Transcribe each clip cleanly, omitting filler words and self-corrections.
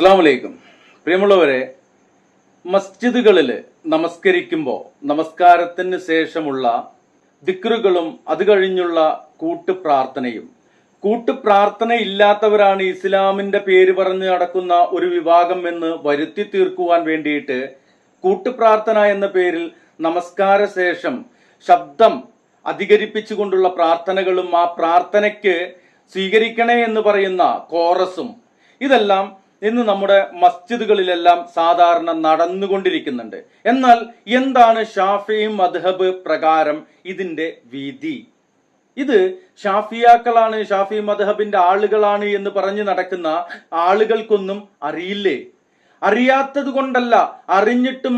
അസ്സലാമു അലൈക്കും. പ്രിയമുള്ളവരെ, മസ്ജിദുകളിൽ നമസ്കരിക്കുമ്പോൾ നമസ്കാരത്തിന് ശേഷമുള്ള ദിക്റുകളും അത് കഴിഞ്ഞുള്ള കൂട്ടുപ്രാർത്ഥന ഇല്ലാത്തവരാണ് ഇസ്ലാമിന്റെ പേര് പറഞ്ഞ് നടക്കുന്ന ഒരു വിഭാഗം എന്ന് വരുത്തി തീർക്കുവാൻ വേണ്ടിയിട്ട് കൂട്ടുപ്രാർത്ഥന എന്ന പേരിൽ നമസ്കാര ശേഷം ശബ്ദം അധികരിപ്പിച്ചുകൊണ്ടുള്ള പ്രാർത്ഥനകളും ആ പ്രാർത്ഥനയ്ക്ക് സ്വീകരിക്കണേ എന്ന് പറയുന്ന കോറസും ഇതെല്ലാം ഇന്ന് നമ്മുടെ മസ്ജിദുകളിലെല്ലാം സാധാരണ നടന്നുകൊണ്ടിരിക്കുന്നുണ്ട്. എന്നാൽ എന്താണ് ഷാഫിഈ മദ്ഹബ് പ്രകാരം ഇതിന്റെ വിധി? ഇത് ഷാഫിയാക്കളാണ്, ഷാഫി മദ്ഹബിന്റെ ആളുകളാണ് എന്ന് പറഞ്ഞു നടക്കുന്ന ആളുകൾക്കൊന്നും അറിയില്ലേ? അറിയാത്തത് കൊണ്ടല്ല, അറിഞ്ഞിട്ടും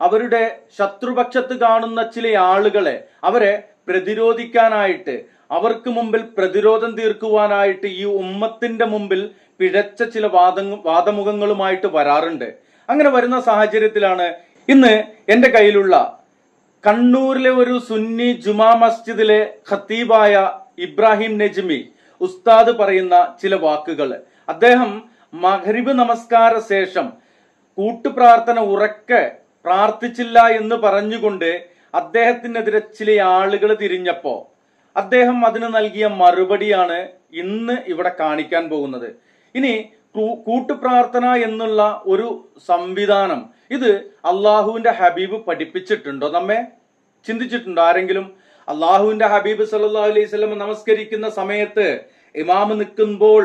അവരുടെ ശത്രുപക്ഷത്ത് കാണുന്ന ചില ആളുകളെ അവരെ പ്രതിരോധിക്കാനായിട്ട്, അവർക്ക് മുമ്പിൽ പ്രതിരോധം തീർക്കുവാനായിട്ട് ഈ ഉമ്മത്തിന്റെ മുമ്പിൽ പിഴച്ച ചില വാദമുഖങ്ങളുമായിട്ട് വരാറുണ്ട്. അങ്ങനെ വരുന്ന സാഹചര്യത്തിലാണ് ഇന്ന് എന്റെ കയ്യിലുള്ള കണ്ണൂരിലെ ഒരു സുന്നി ജുമാ മസ്ജിദിലെ ഖത്തീബായ ഇബ്രാഹിം നജ്മി ഉസ്താദ് പറയുന്ന ചില വാക്കുകൾ. അദ്ദേഹം മഗ്രിബ് നമസ്കാര ശേഷം കൂട്ടുപ്രാർത്ഥന ഉറക്കെ പ്രാർത്ഥിച്ചില്ല എന്ന് പറഞ്ഞുകൊണ്ട് അദ്ദേഹത്തിനെതിരെ ചില ആളുകൾ തിരിഞ്ഞപ്പോ അദ്ദേഹം അതിന് നൽകിയ മറുപടിയാണ് ഇന്ന് ഇവിടെ കാണിക്കാൻ പോകുന്നത്. ഇനി കൂട്ടുപ്രാർത്ഥന എന്നുള്ള ഒരു സംവിധാനം ഇത് അള്ളാഹുവിന്റെ ഹബീബ് പഠിപ്പിച്ചിട്ടുണ്ടോ? നമ്മെ ചിന്തിച്ചിട്ടുണ്ടോ ആരെങ്കിലും? അള്ളാഹുവിന്റെ ഹബീബ് സല്ലല്ലാഹു അലൈഹി വസല്ലം നമസ്കരിക്കുന്ന സമയത്ത് ഇമാമ് നിൽക്കുമ്പോൾ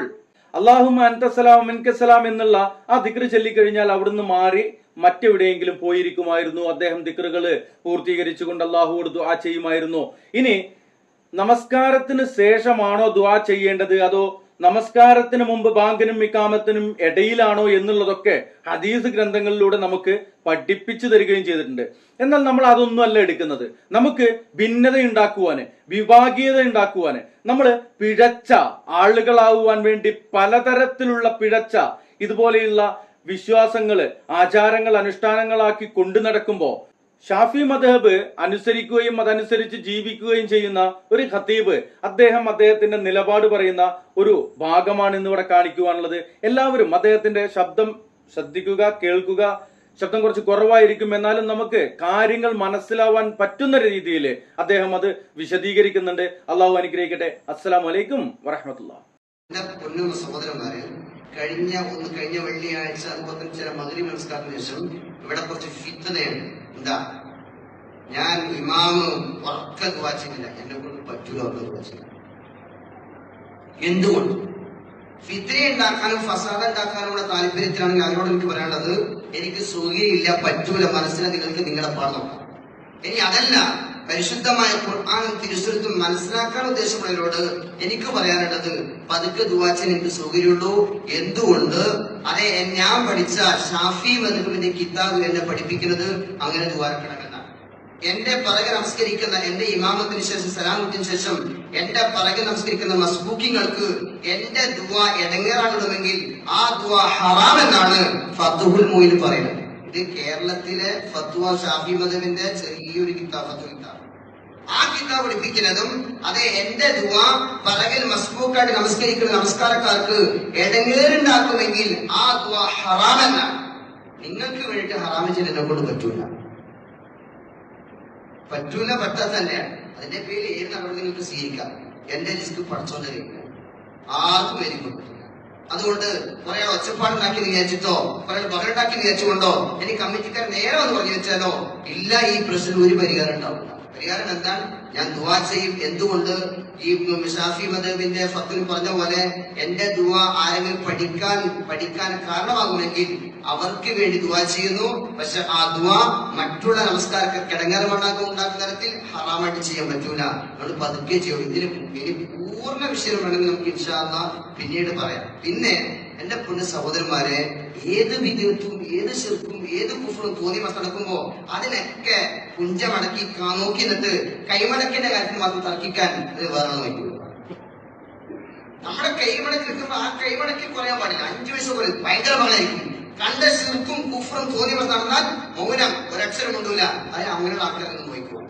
അല്ലാഹുമ്മ അൻതസ്സലാം മിൻകസ്സലാം എന്നുള്ള ആ ദിക്റ് ചൊല്ലിക്കഴിഞ്ഞാൽ അവിടുന്ന് മാറി മറ്റെവിടെയെങ്കിലും പോയിരിക്കുമായിരുന്നു. അദ്ദേഹം ദിക്റുകൾ പൂർത്തീകരിച്ചുകൊണ്ട് അള്ളാഹുവോട് ദുആ ചെയ്യുമായിരുന്നു. ഇനി നമസ്കാരത്തിന് ശേഷമാണോ ദുആ ചെയ്യേണ്ടത്, അതോ നമസ്കാരത്തിന് മുമ്പ് ബാങ്കിനും ഇഖാമത്തിനും ഇടയിലാണോ എന്നുള്ളതൊക്കെ ഹദീസ് ഗ്രന്ഥങ്ങളിലൂടെ നമുക്ക് പഠിപ്പിച്ചു തരികയും ചെയ്തിട്ടുണ്ട്. എന്നാൽ നമ്മൾ അതൊന്നും അല്ല എടുക്കുന്നത്. നമുക്ക് ഭിന്നത ഉണ്ടാക്കുവാന്, വിഭാഗീയത ഉണ്ടാക്കുവാന്, നമ്മൾ പിഴച്ച ആളുകളാവുവാൻ വേണ്ടി പലതരത്തിലുള്ള പിഴച്ച ഇതുപോലെയുള്ള വിശ്വാസങ്ങള്, ആചാരങ്ങൾ, അനുഷ്ഠാനങ്ങളാക്കി കൊണ്ടു നടക്കുമ്പോ ഷാഫി മദ്ഹബ് അനുസരിക്കുകയും അതനുസരിച്ച് ജീവിക്കുകയും ചെയ്യുന്ന ഒരു ഖത്തീബ് അദ്ദേഹത്തിന്റെ നിലപാട് പറയുന്ന ഒരു ഭാഗമാണ് ഇന്നിവിടെ കാണിക്കുവാനുള്ളത്. എല്ലാവരും അദ്ദേഹത്തിന്റെ ശബ്ദം ശ്രദ്ധിക്കുക, കേൾക്കുക. ശബ്ദം കുറച്ച് കുറവായിരിക്കും, എന്നാലും നമുക്ക് കാര്യങ്ങൾ മനസ്സിലാവാൻ പറ്റുന്ന രീതിയിൽ അദ്ദേഹം അത് വിശദീകരിക്കുന്നുണ്ട്. അള്ളാഹു അനുഗ്രഹിക്കട്ടെ. അസ്സലാമു അലൈക്കും വറഹ്മത്തുള്ളാഹി. സഹോദരന്മാരെ, കഴിഞ്ഞ വെള്ളിയാഴ്ച അതുപോലെ ചില മഗ്രിബ് നമസ്കാരത്തിന് ശേഷം ഇവിടെ കുറച്ച് ഫിത്നയാണ്. എന്താ, ഞാൻ ഇമാമ് ഉറക്കെ ദുആ ചെയ്തില്ല, എന്നെ കൊണ്ട് പറ്റൂല ദുആ ചെയ്യാൻ. എന്തുകൊണ്ട്? ഫിത്ന ഉണ്ടാക്കാനും ഫസാദ ഉണ്ടാക്കാനുള്ള താല്പര്യത്തിലാണെങ്കിൽ അതിനോട് എനിക്ക് പറയാനുള്ളത്, എനിക്ക് സൗകര്യമില്ല, പറ്റൂല, മനസ്സിനെ നിങ്ങൾക്ക് നിങ്ങളുടെ പാട് നോക്കാം. ഇനി അതല്ല, പരിശുദ്ധമായ ഖുർആനും തിരുസുന്നത്തും മനസ്സിലാക്കാൻ ഉദ്ദേശമുള്ളവരോട് എനിക്ക് പറയാനുള്ളത്, പതുക്കെ ദുആ ചെയ്യാൻ എനിക്ക് സൗകര്യമുള്ളൂ. എന്തുകൊണ്ട്? അതെ, ഞാൻ പഠിച്ച ഷാഫി മദ്ഹബിന്റെ കിതാബ് എന്നെ പഠിപ്പിക്കുന്നത് അങ്ങനെ ദുആ ചെയ്യണമെന്നാണ്. എന്റെ പിറകെ നമസ്കരിക്കുന്ന, എന്റെ ഇമാമത്തിന് ശേഷം സലാമത്തിന് ശേഷം എന്റെ പിറകെ നമസ്കരിക്കുന്ന മസ്ബൂക്കിങ്ങൾക്ക് എന്റെ ദുആ ഇടങ്ങേറാകണമെങ്കിൽ ആ ദുആ ഹറാം എന്നാണ് ഫത്ഹുൽ മുഈൻ പറയുന്നത്. ഇത് കേരളത്തിലെ ഫത്വ ഷാഫി മദ്ഹബിന്റെ ചെറിയൊരു കിതാബ്. ആ കിതാബ് പഠിപ്പിക്കുന്നതും അതെ, എന്റെ ദുആ പിറകിൽ മസ്ബൂക്കായിട്ട് നമസ്കരിക്കുന്ന നമസ്കാരക്കാർക്ക് ഇടങ്ങേറുണ്ടാക്കുമെങ്കിൽ ആ ദുആ ഹറാം എന്നാണ്. നിങ്ങൾക്ക് വേണ്ടിയിട്ട് ഹറാം ചെയ്യാൻ എന്നെ കൊണ്ട് പറ്റൂല, പറ്റാത്ത തന്നെയാണ്. അതിന്റെ പേരിൽ ഏത് നടപടി നിങ്ങൾക്ക് സ്വീകരിക്കാം. എന്റെ റിസ്ക് പഠിച്ചോണ്ടിരിക്കുക, ആർക്കും എനിക്ക് പറ്റില്ല. അതുകൊണ്ട് കുറെ ഒച്ചപ്പാടുണ്ടാക്കി വിചാരിച്ചിട്ടോ, കുറെ ബഹളുണ്ടാക്കി വിചാരിച്ചുകൊണ്ടോ എനിക്ക് കമ്മിറ്റിക്കാർ നേരെ ഒന്ന് പറഞ്ഞു വെച്ചാലോ ഇല്ല, ഈ പ്രശ്നം ഒരു പരിഹാരം ഉണ്ടാവില്ല. പരിഹാരം എന്താണ്? ഞാൻ ദുആ ചെയ്യും. എന്തുകൊണ്ട്? ഈ ഷാഫി മദ്ഹബിന്റെ ഫത്വയിൽ പറഞ്ഞ പോലെ എന്റെ ദുആ ആരെങ്കിലും പഠിക്കാൻ കാരണമാകുമെങ്കിൽ അവർക്ക് വേണ്ടി ദുആ ചെയ്യുന്നു. പക്ഷെ ആ ദുആ മറ്റുള്ള നമസ്കാരക്കാർക്ക് ഉണ്ടാക്കുന്ന തരത്തിൽ ഹറാമായിട്ട് ചെയ്യാൻ പറ്റൂല. നമ്മൾ പതുക്കെ ചെയ്യും. ഇതിന് പൂർണ്ണ വിഷയം വേണമെങ്കിൽ നമുക്ക് ഇൻഷാ അല്ലാഹ് പിന്നീട് പറയാം. പിന്നെ എന്റെ പൊന്നു സഹോദരന്മാരെ, ഏത് വിദ്യത്തും ഏത് ശിർക്കും ഏത് കുഫറും തോന്നി നടക്കുമ്പോ അതിനൊക്കെ കുഞ്ചമടക്കി നോക്കി നിന്നിട്ട് കൈമടക്കിന്റെ കാര്യത്തിൽ മാത്രം തർക്കിക്കാൻ അത് വേറെ നോക്കൂ. നമ്മുടെ കൈമടക്കി നിൽക്കുമ്പോ ആ കൈമടക്കി കുറയാൻ പാടില്ല. 5 വയസ്സ് പോലെ ഭയങ്കര മകളായിരിക്കും. കണ്ട ശിർക്കും കുഫറും തോന്നി നടന്നാൽ മൗനം, ഒരക്ഷരം കൊണ്ടൂല. അത് അങ്ങനെയുള്ള ആൾക്കാരൊന്നും നോക്കുക.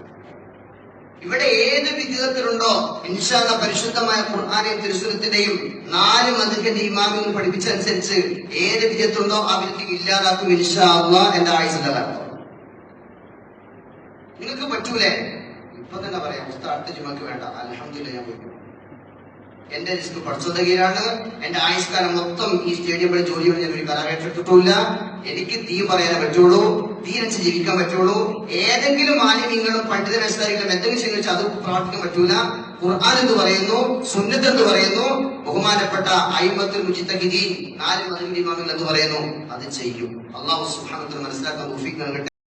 ഇവിടെ ഏത് വിധത്തിലുണ്ടോ ഇൻഷാ അല്ലാഹ് പരിശുദ്ധമായ ഖുർആനെയും തിരുസുന്നത്തിന്റെയും 4 മദ്ഹബിന്റെ ഇമാമുകൾ പഠിപ്പിച്ചനുസരിച്ച് ഏത് വിധത്തിലുണ്ടോ ആ വിധത്തിൽ ഇല്ലാതാക്കും ഇൻഷാ അല്ലാഹ്. എന്റെ ആയുസ്സല്ലാഹ് നിങ്ങൾക്ക് പറ്റൂലേ? ഇപ്പൊ തന്നെ പറയാം, അടുത്ത ജുമക്ക് വേണ്ട, അൽഹംദുലില്ലാഹ് ഞാൻ പോയി. എന്റെ റിസ്ക് പഠിച്ചതിന്റെ കീഴിലാണ്. എന്റെ ആയുഷ്കാലം മൊത്തം ഈ സ്റ്റേഡിയമിലെ ജോലിയോട് ഞാൻ ഒരു കരാറേറ്റെടുത്തിട്ടില്ല. എനിക്ക് തീ പറയാനേ പറ്റുള്ളൂ, തീരച്ച് ജീവിക്കാൻ പറ്റുള്ളൂ. ഏതെങ്കിലും മാലിന്യങ്ങളും പണ്ഡിതനനുസരിക്കും എന്തെങ്കിലും ചെയ്യുന്ന അത് പ്രവർത്തിക്കാൻ പറ്റൂല. ഖുർആൻ എന്ന് പറയുന്നു, സുന്നത്ത് എന്ന് പറയുന്നു, ബഹുമാനപ്പെട്ട അയിമത്തുൽ മുജ്തഹിദീൻ 4 മദ്ഹബിന്റെ ഇമാമുകൾ എന്ന് പറയുന്നു, അത് ചെയ്യും. അല്ലാഹു സുബ്ഹാനഹു വ തആല മനസ്സിലാക്കാൻ തൗഫീഖ് നൽകട്ടെ.